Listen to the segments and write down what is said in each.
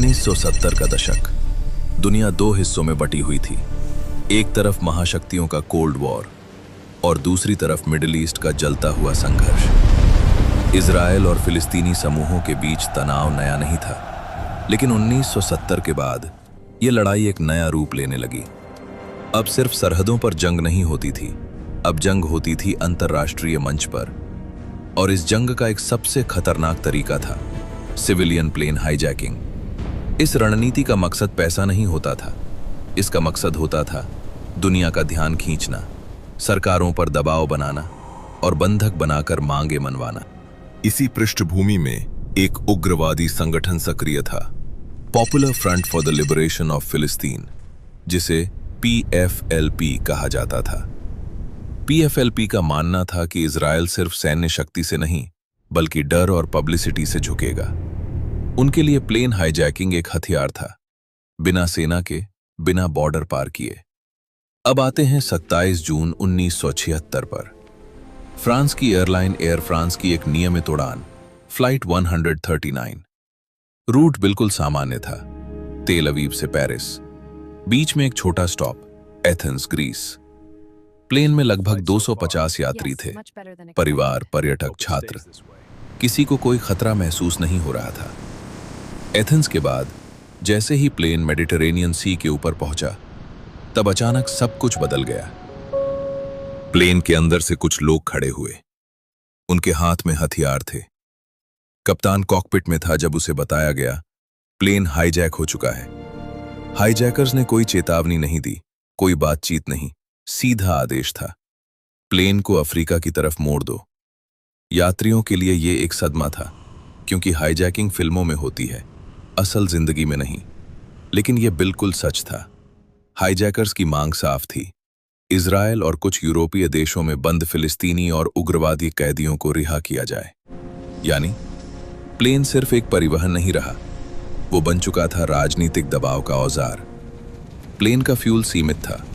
1970 का दशक। दुनिया दो हिस्सों में बटी हुई थी। एक तरफ महाशक्तियों का कोल्ड वॉर और दूसरी तरफ मिडिल ईस्ट का जलता हुआ संघर्ष। इजराइल और फिलिस्तीनी समूहों के बीच तनाव नया नहीं था, लेकिन 1970 के बाद यह लड़ाई एक नया रूप लेने लगी। अब सिर्फ सरहदों पर जंग नहीं होती थी, अब जंग होती थी अंतर्राष्ट्रीय मंच पर। और इस जंग का एक सबसे खतरनाक तरीका था सिविलियन प्लेन हाईजैकिंग। इस रणनीति का मकसद पैसा नहीं होता था, इसका मकसद होता था दुनिया का ध्यान खींचना, सरकारों पर दबाव बनाना और बंधक बनाकर मांगे मनवाना। इसी पृष्ठभूमि में एक उग्रवादी संगठन सक्रिय था, popular front for the liberation of फिलिस्तीन, जिसे PFLP कहा जाता था। PFLP का मानना था कि इजराइल सिर्फ सैन्य शक्ति से नहीं बल्कि डर और पब्लिसिटी से झुकेगा। उनके लिए प्लेन हाईजैकिंग एक हथियार था, बिना सेना के, बिना बॉर्डर पार किए। अब आते हैं 27 जून 1976 पर। फ्रांस की एयरलाइन एयर फ्रांस की एक नियमित उड़ान, फ्लाइट 139। रूट बिल्कुल सामान्य था, तेल अवीव से पेरिस। बीच में एक छोटा स्टॉप, एथेंस, ग्रीस। प्लेन में लगभग 250 यात्री थे, परिवार, पर्यटक, छात्र। किसी को कोई खतरा महसूस नहीं हो रहा था। एथेंस के बाद जैसे ही प्लेन मेडिटरेनियन सी के ऊपर पहुंचा, तब अचानक सब कुछ बदल गया। प्लेन के अंदर से कुछ लोग खड़े हुए, उनके हाथ में हथियार थे। कप्तान कॉकपिट में था जब उसे बताया गया प्लेन हाईजैक हो चुका है। हाईजैकर्स ने कोई चेतावनी नहीं दी, कोई बातचीत नहीं, सीधा आदेश था, प्लेन को अफ्रीका की तरफ मोड़ दो। यात्रियों के लिए यह एक सदमा था, क्योंकि हाईजैकिंग फिल्मों में होती है, असल जिंदगी में नहीं। लेकिन यह बिल्कुल सच था। हाईजैकर्स की मांग साफ थी, इजराइल और कुछ यूरोपीय देशों में बंद फिलिस्तीनी और उग्रवादी कैदियों को रिहा किया जाए। यानी प्लेन सिर्फ एक परिवहन नहीं रहा, वो बन चुका था राजनीतिक दबाव का औजार। प्लेन का फ्यूल सीमित था,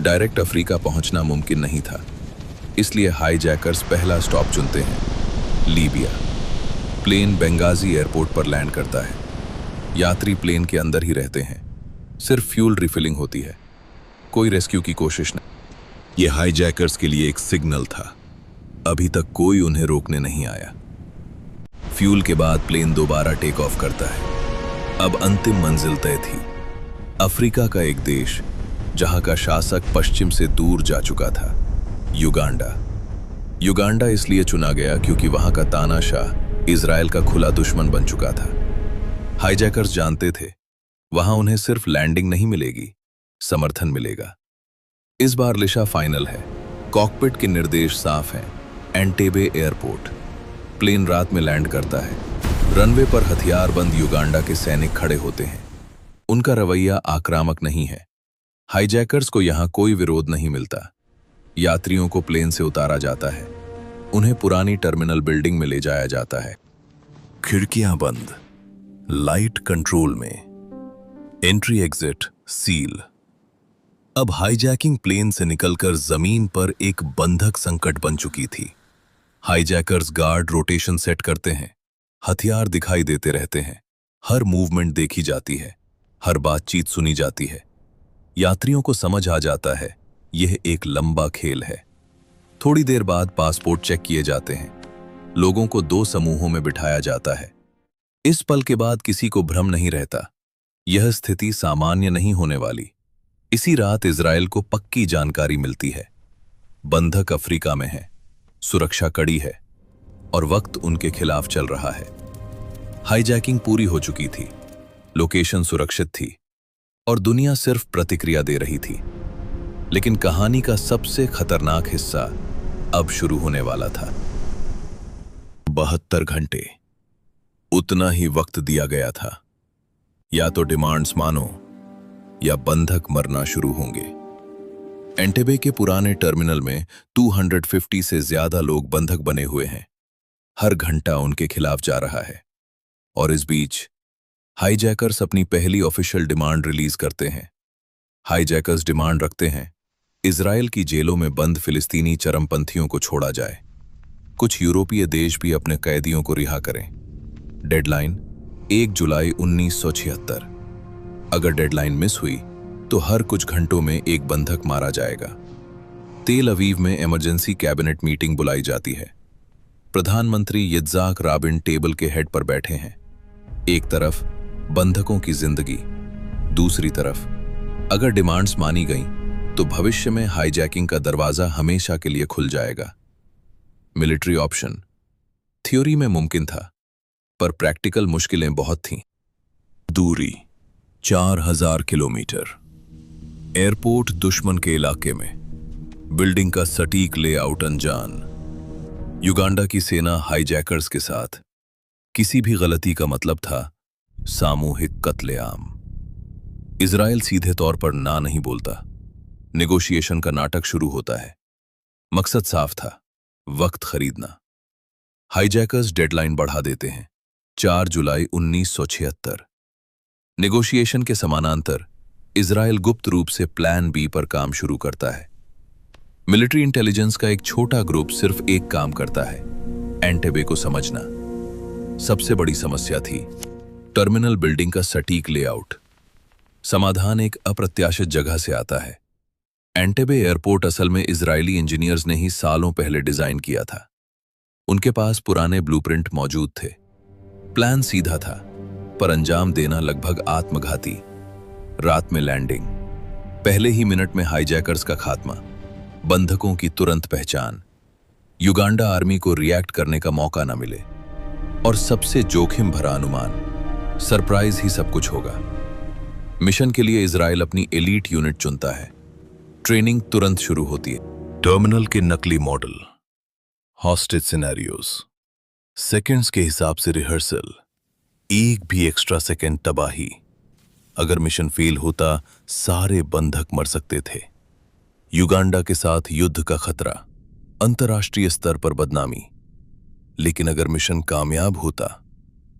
डायरेक्ट अफ्रीका पहुंचना मुमकिन नहीं था, इसलिए हाईजैकर्स पहला स्टॉप चुनते हैं, लीबिया। प्लेन बेंगाजी एयरपोर्ट पर लैंड करता है। यात्री प्लेन के अंदर ही रहते हैं, सिर्फ फ्यूल रिफिलिंग होती है, कोई रेस्क्यू की कोशिश नहीं। यह हाईजैकर्स के लिए एक सिग्नल था, अभी तक कोई उन्हें रोकने नहीं आया। फ्यूल के बाद प्लेन दोबारा टेक ऑफ करता है। अब अंतिम मंजिल तय थी, अफ्रीका का एक देश जहां का शासक पश्चिम से दूर जा चुका था, युगांडा। युगांडा इसलिए चुना गया क्योंकि वहां का तानाशाह इजराइल का खुला दुश्मन बन चुका था। हाईजैकर्स जानते थे वहां उन्हें सिर्फ लैंडिंग नहीं मिलेगी, समर्थन मिलेगा। इस बार लिशा फाइनल है, कॉकपिट के निर्देश साफ हैं, एंटेबे एयरपोर्ट। प्लेन रात में लैंड करता है, रनवे पर हथियारबंद युगांडा के सैनिक खड़े होते हैं। उनका रवैया आक्रामक नहीं है। हाईजैकर्स को यहां कोई विरोध नहीं मिलता। यात्रियों को प्लेन से उतारा जाता है, उन्हें पुरानी टर्मिनल बिल्डिंग में ले जाया जाता है। खिड़कियां बंद, लाइट कंट्रोल में, एंट्री एग्जिट सील। अब हाईजैकिंग प्लेन से निकलकर जमीन पर एक बंधक संकट बन चुकी थी। हाईजैकर्स गार्ड रोटेशन सेट करते हैं, हथियार दिखाई देते रहते हैं, हर मूवमेंट देखी जाती है, हर बातचीत सुनी जाती है। यात्रियों को समझ आ जाता है यह एक लंबा खेल है। थोड़ी देर बाद पासपोर्ट चेक किए जाते हैं, लोगों को दो समूहों में बिठाया जाता है। इस पल के बाद किसी को भ्रम नहीं रहता, यह स्थिति सामान्य नहीं होने वाली। इसी रात इजराइल को पक्की जानकारी मिलती है, बंधक अफ्रीका में है, सुरक्षा कड़ी है और वक्त उनके खिलाफ चल रहा है। हाईजैकिंग पूरी हो चुकी थी, लोकेशन सुरक्षित थी और दुनिया सिर्फ प्रतिक्रिया दे रही थी। लेकिन कहानी का सबसे खतरनाक हिस्सा अब शुरू होने वाला था। 72 घंटे, उतना ही वक्त दिया गया था। या तो डिमांड्स मानो या बंधक मरना शुरू होंगे। एंटेबे के पुराने टर्मिनल में 250 से ज्यादा लोग बंधक बने हुए हैं। हर घंटा उनके खिलाफ जा रहा है। और इस बीच हाईजैकर्स अपनी पहली ऑफिशियल डिमांड रिलीज करते हैं। हाईजैकर्स डिमांड रखते हैं इजराइल की जेलों में बंद फिलिस्तीनी चरमपंथियों को छोड़ा जाए। कुछ यूरोपीय देश भी अपने कैदियों को रिहा करें। डेडलाइन 1 जुलाई 1976। अगर डेडलाइन मिस हुई तो हर कुछ घंटों में एक बंधक मारा जाएगा। तेल अवीव में इमरजेंसी कैबिनेट मीटिंग बुलाई जाती है। प्रधानमंत्री यित्ज़ाक राबिन टेबल के हेड पर बैठे हैं। एक तरफ बंधकों की जिंदगी, दूसरी तरफ अगर डिमांड्स मानी गईं तो भविष्य में हाईजैकिंग का दरवाजा हमेशा के लिए खुल जाएगा। मिलिट्री ऑप्शन थ्योरी में मुमकिन था, पर प्रैक्टिकल मुश्किलें बहुत थीं। दूरी 4000 किलोमीटर, एयरपोर्ट दुश्मन के इलाके में, बिल्डिंग का सटीक लेआउट अनजान, युगांडा की सेना हाईजैकर्स के साथ। किसी भी गलती का मतलब था सामूहिक कत्लेआम। इजराइल सीधे तौर पर ना नहीं बोलता। नेगोशिएशन का नाटक शुरू होता है। मकसद साफ था, वक्त खरीदना। हाईजैकर्स डेडलाइन बढ़ा देते हैं, 4 जुलाई 1976। नेगोशिएशन के समानांतर इजराइल गुप्त रूप से प्लान बी पर काम शुरू करता है। मिलिट्री इंटेलिजेंस का एक छोटा ग्रुप सिर्फ एक काम करता है, एंटेबे को समझना। सबसे बड़ी समस्या थी टर्मिनल बिल्डिंग का सटीक लेआउट। समाधान एक अप्रत्याशित जगह से आता है। एंटेबे एयरपोर्ट असल में इजरायली इंजीनियर्स ने ही सालों पहले डिजाइन किया था। उनके पास पुराने ब्लूप्रिंट मौजूद थे। प्लान सीधा था, पर अंजाम देना लगभग आत्मघाती। रात में लैंडिंग, पहले ही मिनट में हाईजैकर्स का खात्मा, बंधकों की तुरंत पहचान, युगांडा आर्मी को रिएक्ट करने का मौका न मिले, और सबसे जोखिम भरा अनुमान, सरप्राइज ही सब कुछ होगा। मिशन के लिए इजराइल अपनी एलीट यूनिट चुनता है। ट्रेनिंग तुरंत शुरू होती है। टर्मिनल के नकली मॉडल, हॉस्टेज सिनेरियोज, सेकंड्स के हिसाब से रिहर्सल, एक भी एक्स्ट्रा सेकंड तबाही। अगर मिशन फेल होता सारे बंधक मर सकते थे। युगांडा के साथ युद्ध का खतरा, अंतर्राष्ट्रीय स्तर पर बदनामी। लेकिन अगर मिशन कामयाब होता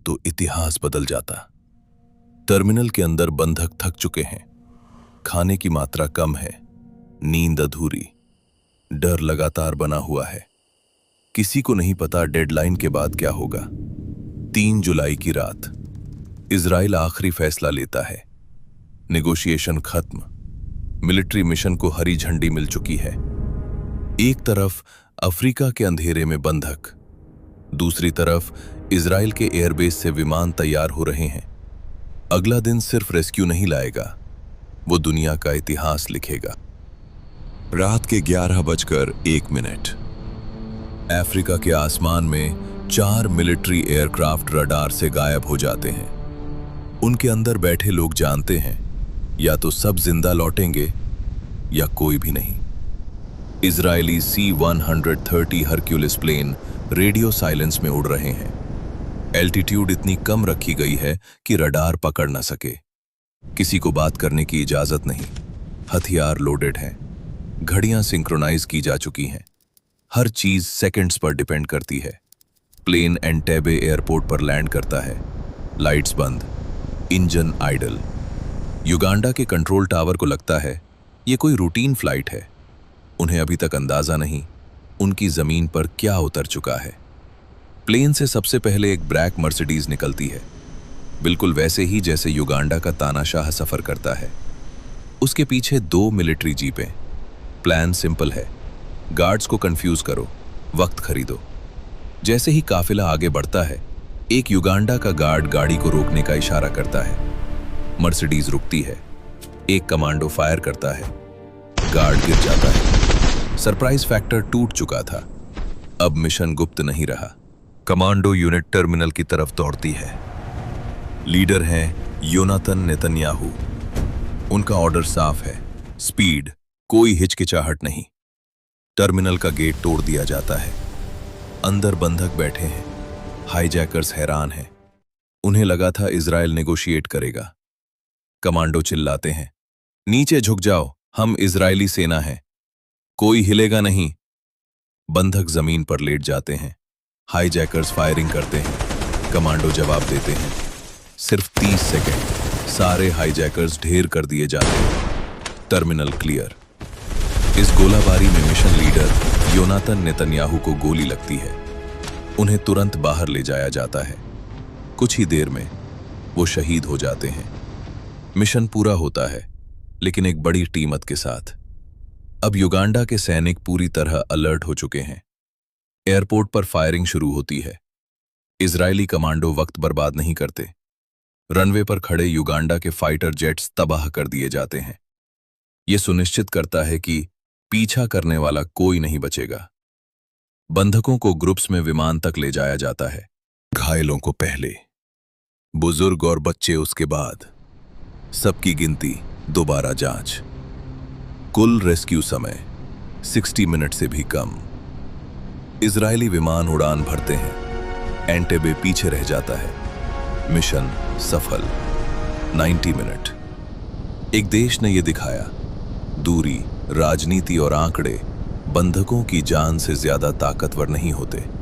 तो इतिहास बदल जाता। टर्मिनल के अंदर बंधक थक चुके हैं, खाने की मात्रा कम है, नींद अधूरी, डर लगातार बना हुआ है। किसी को नहीं पता डेडलाइन के बाद क्या होगा। 3 जुलाई की रात इजराइल आखिरी फैसला लेता है। नेगोशिएशन खत्म, मिलिट्री मिशन को हरी झंडी मिल चुकी है। एक तरफ अफ्रीका के अंधेरे में बंधक, दूसरी तरफ इजराइल के एयरबेस से विमान तैयार हो रहे हैं। अगला दिन सिर्फ रेस्क्यू नहीं लाएगा, वो दुनिया का इतिहास लिखेगा। रात के 11:01। अफ्रीका के आसमान में 4 मिलिट्री एयरक्राफ्ट रडार से गायब हो जाते हैं। उनके अंदर बैठे लोग जानते हैं, या तो सब जिंदा लौटेंगे या कोई भी नहीं। Israeli C-130 Hercules plane radio silence में उड़ रहे हैं। एल्टीट्यूड इतनी कम रखी गई है कि रडार पकड़ न सके। किसी को बात करने की इजाजत नहीं। हथियार लोडेड हैं, घड़ियां सिंक्रोनाइज की जा चुकी हैं। हर चीज सेकंड्स पर डिपेंड करती है। प्लेन एंटेबे एयरपोर्ट पर लैंड करता है। लाइट्स बंद, इंजन आइडल। युगांडा के कंट्रोल टावर को लगता है ये कोई रूटीन फ्लाइट है। उन्हें अभी तक अंदाजा नहीं उनकी जमीन पर क्या उतर चुका है। प्लेन से सबसे पहले एक ब्लैक मर्सिडीज निकलती है, बिल्कुल वैसे ही जैसे युगांडा का तानाशाह सफर करता है। उसके पीछे 2 मिलिट्री जीपें। प्लान सिंपल है, गार्ड्स को कंफ्यूज करो, वक्त खरीदो। जैसे ही काफिला आगे बढ़ता है, एक युगांडा का गार्ड गाड़ी को रोकने का इशारा करता है। मर्सिडीज रुकती है। एक कमांडो फायर करता है, गार्ड गिर जाता है। सरप्राइज फैक्टर टूट चुका था। अब मिशन गुप्त नहीं रहा। कमांडो यूनिट टर्मिनल की तरफ दौड़ती है। लीडर हैं योनातन नेतन्याहू। उनका ऑर्डर साफ है, स्पीड, कोई हिचकिचाहट नहीं। टर्मिनल का गेट तोड़ दिया जाता है। अंदर बंधक बैठे हैं। हाईजैकर्स हैरान हैं। उन्हें लगा था इजराइल नेगोशिएट करेगा। कमांडो चिल्लाते हैं, नीचे झुक जाओ, हम इजरायली सेना हैं, कोई हिलेगा नहीं। बंधक जमीन पर लेट जाते हैं। हाईजैकर्स फायरिंग करते हैं। कमांडो जवाब देते हैं। सिर्फ 30 सेकंड, सारे हाईजैकर्स ढेर कर दिए जाते हैं। Terminal clear. इस गोलाबारी में मिशन लीडर योनातन नेतन्याहू को गोली लगती है। उन्हें तुरंत बाहर ले जाया जाता है। कुछ ही देर में वो शहीद हो जाते हैं। मिशन पूरा होता है, लेकिन एक बड़ी टीमत के साथ। अब युगांडा के सैनिक पूरी तरह अलर्ट हो चुके हैं। एयरपोर्ट पर फायरिंग शुरू होती है। इजरायली कमांडो वक्त बर्बाद नहीं करते। रनवे पर खड़े युगांडा के फाइटर जेट्स तबाह कर दिए जाते हैं। यह सुनिश्चित करता है कि पीछा करने वाला कोई नहीं बचेगा। बंधकों को ग्रुप्स में विमान तक ले जाया जाता है। घायलों को पहले, बुजुर्ग और बच्चे उसके बाद। सबकी गिनती दोबारा जांच। कुल रेस्क्यू समय 60 मिनट से भी कम। इजरायली विमान उड़ान भरते हैं। एंटेबे पीछे रह जाता है। मिशन सफल। 90 मिनट। एक देश ने यह दिखाया, दूरी, राजनीति और आंकड़े बंधकों की जान से ज्यादा ताकतवर नहीं होते।